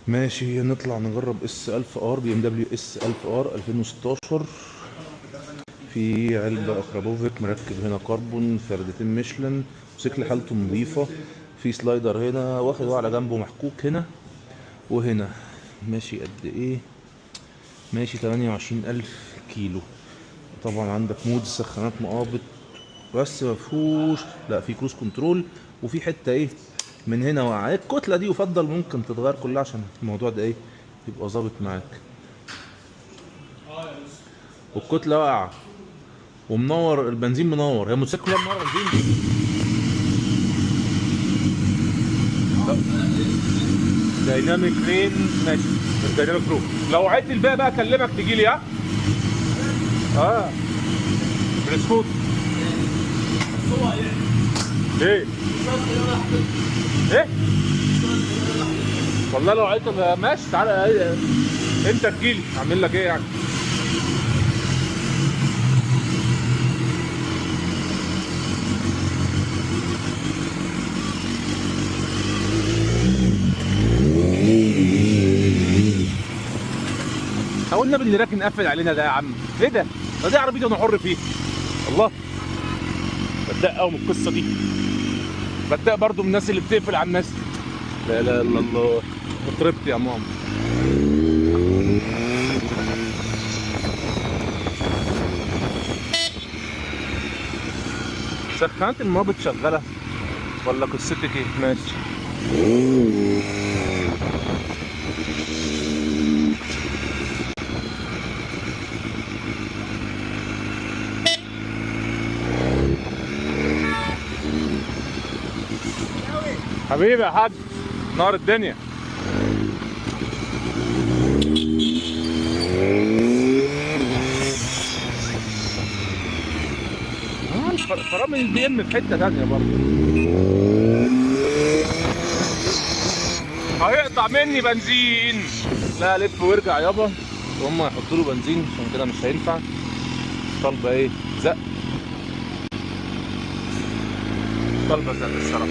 ماشي، نطلع نجرب اس 1000 ار، بي ام دبليو اس 1000 ار 2016. في علبة اكرابوفيك، مركب هنا كربون، فردتين ميشلان، موتوسيكل حالته نظيفة. في سلايدر هنا واخد على جنبه محكوك هنا وهنا. ماشي قد ايه؟ ماشي 28,000 كيلو. طبعا عندك مود سخانات مقابض، بس مفهوش، لا في كروز كنترول، وفي حته ايه من هنا واقعه. الكتله دي يفضل ممكن تتغير كلها عشان الموضوع ده ايه يبقى ظابط معاك. والكتله واقعه ومنور البنزين، منور. هي الموتوسيكل كلها منور بنزين. دايناميك رين، ماشي. دايناميك رو. لو عدت الباقي بقى اكلمك تجي لي. اه بريسكوت. ايه ايه والله لو عايز ماشي تعالى انت تجيلي اعمل لك ايه يعني. هقول النبي اللي راكن قفل علينا ده يا عم. ايه ده؟ دي عربيتي انا حر فيها. الله، بتضايق قوي من القصه دي، بتضايق برضو من الناس اللي بتقفل على الناس. لا لا الا الله، اتربت يا ماما. سخانات الموبت شغاله ولا قصتك ايه؟ ماشي. حبيبي يا حاج، نار الدنيا. فرامل البي ام في حته ثانيه برضه. هيقطع مني بنزين. لا لف وارجع يابا، وهم هيحطوا له بنزين عشان كده مش هينفع. طالبه ايه؟ زق. طالبه زق الصراحه.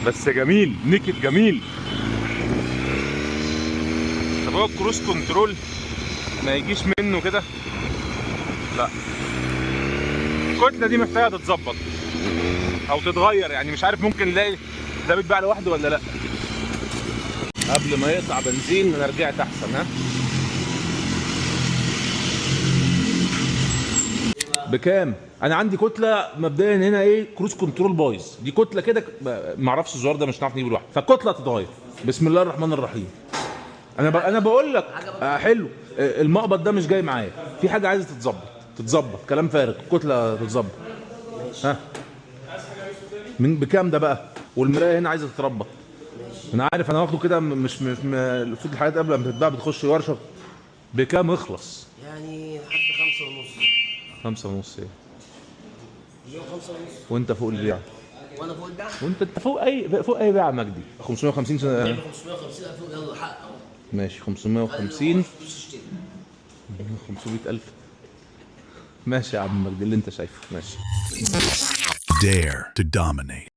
بس جميل، نكت جميل. طب هو الكروز كنترول ما يجيش منه كده؟ لا، الكتله دي محتاجه تتظبط او تتغير يعني، مش عارف، ممكن نلاقي ده بيتباع لوحده ولا لا. قبل ما يقطع بنزين انا رجعت احسن. ها بكام؟ انا عندي كتله مبدئيا هنا ايه، كروز كنترول بايظ. دي كتله كده معرفش الزرار ده مش هنعرف نجيبه لوحده، فالكتله تتغير. بسم الله الرحمن الرحيم. انا بقول لك حلو. المقبض ده مش جاي معايا، في حاجه عايزه تتظبط. كلام فارغ، الكتله تتظبط. ها بكام ده بقى؟ والمرايه هنا عايزه تتربط. انا عارف، انا واخده كده مش المفروض الحاجات قبل ما تتباع بتخش ورشه. بكام يخلص؟ يعني لحد 5.5. 5.5 ايه؟ 5.5. وانت فوق البيع. وانا فوق البيع؟ وانت فوق اي بيع مجدي. 550 سنه. 550,000 يلا حق اهو. ماشي 550. 500,000. ماشي يا عم مجدي اللي انت شايفه. ماشي. Dare to dominate.